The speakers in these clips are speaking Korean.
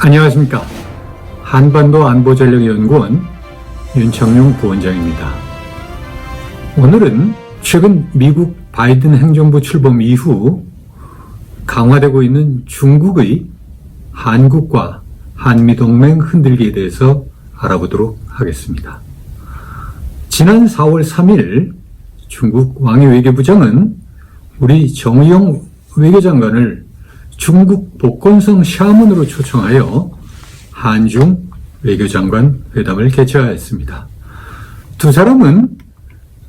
안녕하십니까. 한반도 안보전략연구원 윤청용 부원장입니다. 오늘은 최근 미국 바이든 행정부 출범 이후 강화되고 있는 중국의 한국과 한미동맹 흔들기에 대해서 알아보도록 하겠습니다. 지난 4월 3일 중국 왕이 외교부장은 우리 정의용 외교장관을 중국 복건성 샤먼으로 초청하여 한중 외교장관 회담을 개최하였습니다. 두 사람은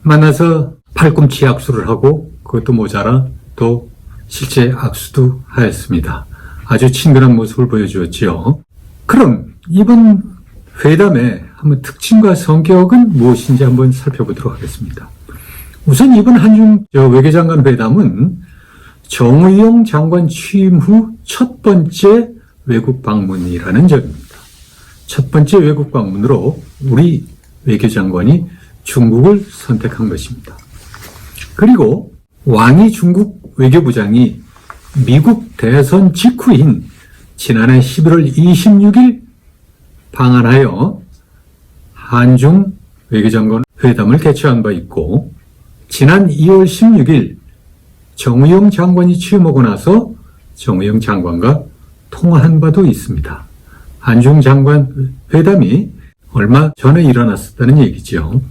만나서 팔꿈치 악수를 하고 그것도 모자라 또 실제 악수도 하였습니다. 아주 친근한 모습을 보여주었지요. 그럼 이번 회담의 한번 특징과 성격은 무엇인지 한번 살펴보도록 하겠습니다. 우선 이번 한중 외교장관 회담은 정의용 장관 취임 후 첫 번째 외국 방문이라는 점입니다. 첫 번째 외국 방문으로 우리 외교장관이 중국을 선택한 것입니다. 그리고 왕이 중국 외교부장이 미국 대선 직후인 지난해 11월 26일 방한하여 한중 외교장관 회담을 개최한 바 있고, 지난 2월 16일 정의용 장관이 취임하고 나서 정의용 장관과 통화한 바도 있습니다. 한중 장관 회담이 얼마 전에 일어났었다는 얘기죠.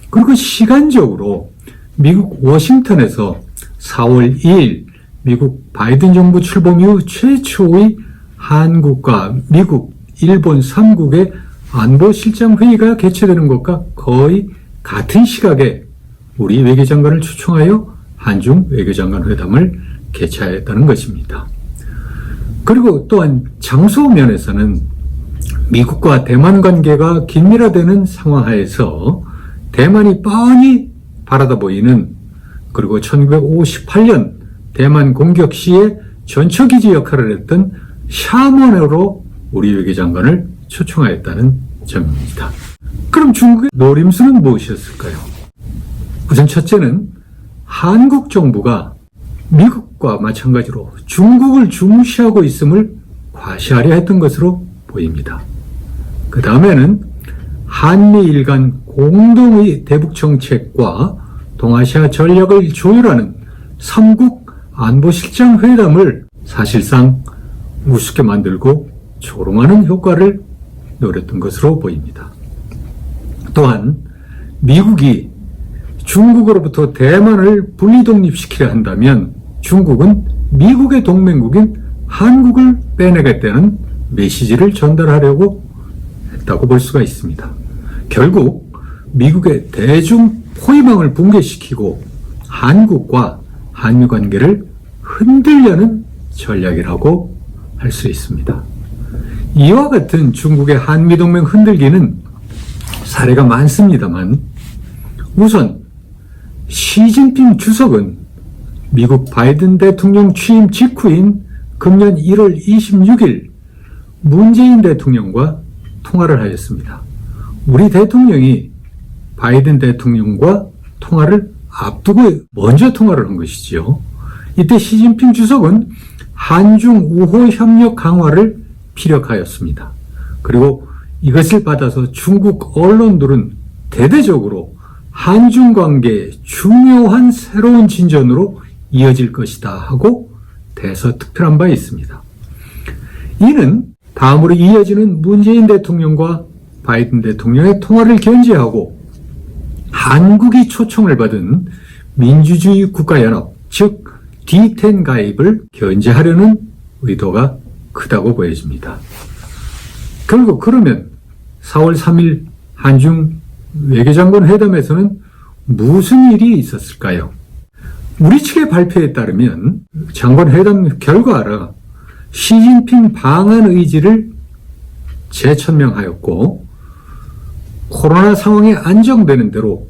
그리고 시간적으로 미국 워싱턴에서 4월 2일 미국 바이든 정부 출범 이후 최초의 한국과 미국, 일본 3국의 안보실장 회의가 개최되는 것과 거의 같은 시각에 우리 외교장관을 초청하여 한중 외교장관 회담을 개최하였다는 것입니다. 그리고 또한 장소 면에서는 미국과 대만 관계가 긴밀화되는 상황하에서 대만이 뻔히 바라다 보이는, 그리고 1958년 대만 공격 시에 전초기지 역할을 했던 샤먼으로 우리 외교장관을 초청하였다는 점입니다. 그럼 중국의 노림수는 무엇이었을까요? 우선 첫째는 한국 정부가 미국과 마찬가지로 중국을 중시하고 있음을 과시하려 했던 것으로 보입니다. 그 다음에는 한미일 간 공동의 대북 정책과 동아시아 전략을 조율하는 3국 안보실장 회담을 사실상 우습게 만들고 조롱하는 효과를 노렸던 것으로 보입니다. 또한 미국이 중국으로부터 대만을 분리독립시키려 한다면 중국은 미국의 동맹국인 한국을 빼내겠다는 메시지를 전달하려고 했다고 볼 수가 있습니다. 결국 미국의 대중 포위망을 붕괴시키고 한국과 한미 관계를 흔들려는 전략이라고 할 수 있습니다. 이와 같은 중국의 한미동맹 흔들기는 사례가 많습니다만, 우선 시진핑 주석은 미국 바이든 대통령 취임 직후인 금년 1월 26일 문재인 대통령과 통화를 하였습니다. 우리 대통령이 바이든 대통령과 통화를 앞두고 먼저 통화를 한 것이지요. 이때 시진핑 주석은 한중 우호 협력 강화를 피력하였습니다. 그리고 이것을 받아서 중국 언론들은 대대적으로 한중 관계의 중요한 새로운 진전으로 이어질 것이다 하고 대서특필한 바 있습니다. 이는 다음으로 이어지는 문재인 대통령과 바이든 대통령의 통화를 견제하고 한국이 초청을 받은 민주주의 국가연합, 즉 D10 가입을 견제하려는 의도가 크다고 보여집니다. 결국 그러면 4월 3일 한중 외교장관 회담에서는 무슨 일이 있었을까요? 우리 측의 발표에 따르면 장관 회담 결과라 시진핑 방한 의지를 재천명하였고, 코로나 상황이 안정되는 대로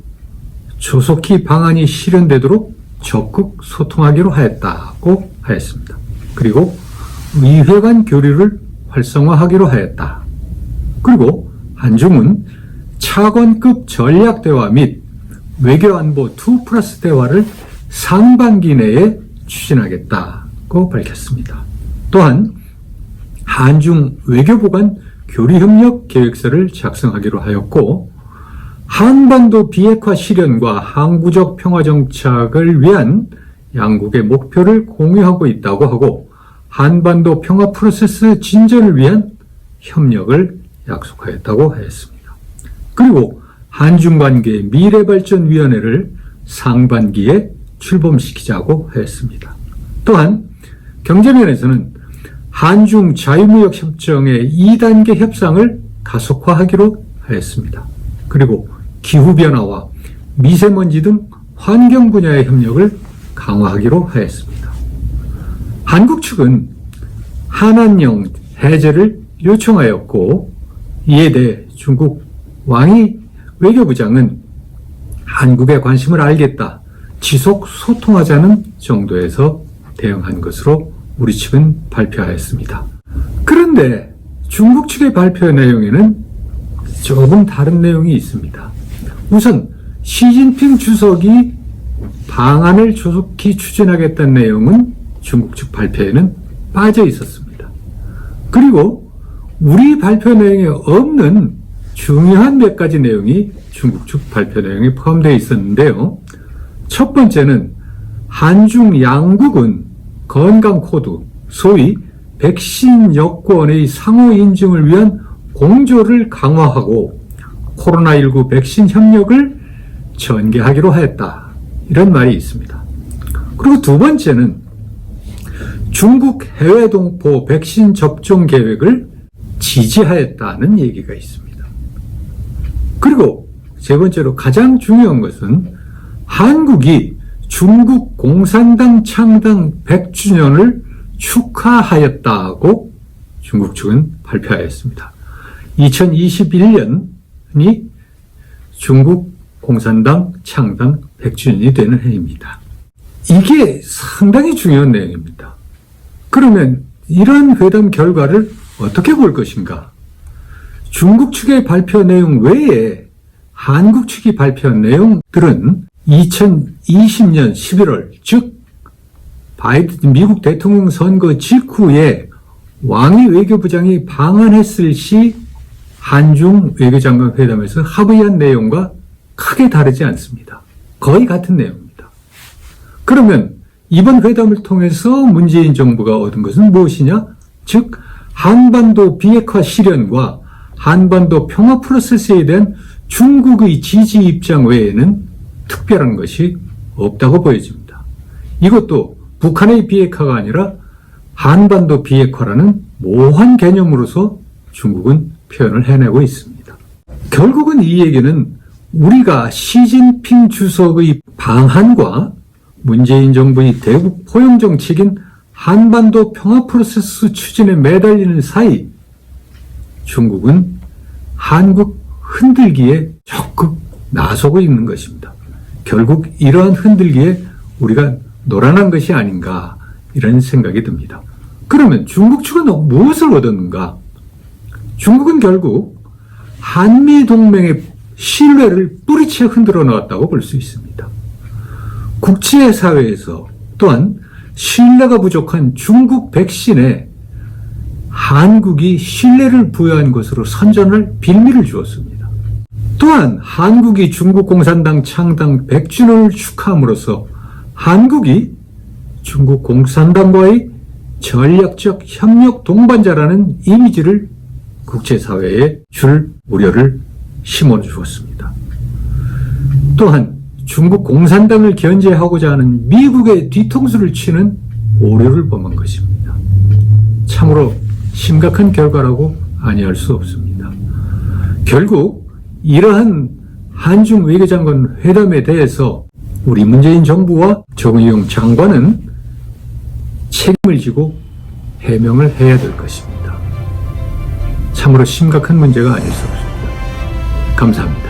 조속히 방안이 실현되도록 적극 소통하기로 하였다고 하였습니다. 그리고 의회 간 교류를 활성화하기로 하였다. 그리고 한중은 차관급 전략대화 및 외교안보 2+ 대화를 상반기 내에 추진하겠다고 밝혔습니다. 또한 한중 외교부 간 교류협력 계획서를 작성하기로 하였고, 한반도 비핵화 실현과 항구적 평화 정착을 위한 양국의 목표를 공유하고 있다고 하고, 한반도 평화 프로세스 진전을 위한 협력을 약속하였다고 하였습니다. 그리고 한중관계 미래발전위원회를 상반기에 출범시키자고 하였습니다. 또한 경제면에서는 한중 자유무역협정의 2단계 협상을 가속화하기로 하였습니다. 그리고 기후변화와 미세먼지 등 환경 분야의 협력을 강화하기로 하였습니다. 한국 측은 한한령 해제를 요청하였고, 이에 대해 중국 왕이 외교부장은 한국의 관심을 알겠다, 지속 소통하자는 정도에서 대응한 것으로 우리 측은 발표하였습니다. 그런데 중국 측의 발표 내용에는 조금 다른 내용이 있습니다. 우선 시진핑 주석이 방안을 조속히 추진하겠다는 내용은 중국 측 발표에는 빠져 있었습니다. 그리고 우리 발표 내용에 없는 중요한 몇 가지 내용이 중국 측 발표 내용에 포함되어 있었는데요. 첫 번째는 한중 양국은 건강 코드, 소위 백신 여권의 상호 인증을 위한 공조를 강화하고 코로나19 백신 협력을 전개하기로 하였다, 이런 말이 있습니다. 그리고 두 번째는 중국 해외 동포 백신 접종 계획을 지지하였다는 얘기가 있습니다. 그리고 세 번째로 가장 중요한 것은 한국이 중국 공산당 창당 100주년을 축하하였다고 중국 측은 발표하였습니다. 2021년이 중국 공산당 창당 100주년이 되는 해입니다. 이게 상당히 중요한 내용입니다. 그러면 이런 회담 결과를 어떻게 볼 것인가? 중국 측의 발표 내용 외에 한국 측이 발표한 내용들은 2020년 11월, 즉 바이든 미국 대통령 선거 직후에 왕이 외교부장이 방한했을 시 한중 외교장관 회담에서 합의한 내용과 크게 다르지 않습니다. 거의 같은 내용입니다. 그러면 이번 회담을 통해서 문재인 정부가 얻은 것은 무엇이냐? 즉 한반도 비핵화 실현과 한반도 평화 프로세스에 대한 중국의 지지 입장 외에는 특별한 것이 없다고 보여집니다. 이것도 북한의 비핵화가 아니라 한반도 비핵화라는 모호한 개념으로서 중국은 표현을 해내고 있습니다. 결국은 이 얘기는 우리가 시진핑 주석의 방한과 문재인 정부의 대북 포용 정책인 한반도 평화 프로세스 추진에 매달리는 사이 중국은 한국 흔들기에 적극 나서고 있는 것입니다. 결국 이러한 흔들기에 우리가 놀아난 것이 아닌가, 이런 생각이 듭니다. 그러면 중국 측은 무엇을 얻었는가? 중국은 결국 한미동맹의 신뢰를 뿌리채 흔들어 놓았다고 볼 수 있습니다. 국제사회에서 또한 신뢰가 부족한 중국 백신에 한국이 신뢰를 부여한 것으로 선전할 빌미를 주었습니다. 또한 한국이 중국 공산당 창당 100주년을 축하함으로써 한국이 중국 공산당과의 전략적 협력 동반자라는 이미지를 국제사회에 줄 우려를 심어주었습니다. 또한 중국 공산당을 견제하고자 하는 미국의 뒤통수를 치는 오류를 범한 것입니다. 참으로 심각한 결과라고 아니할 수 없습니다. 결국 이러한 한중 외교장관 회담에 대해서 우리 문재인 정부와 정의용 장관은 책임을 지고 해명을 해야 될 것입니다. 참으로 심각한 문제가 아닐 수 없습니다. 감사합니다.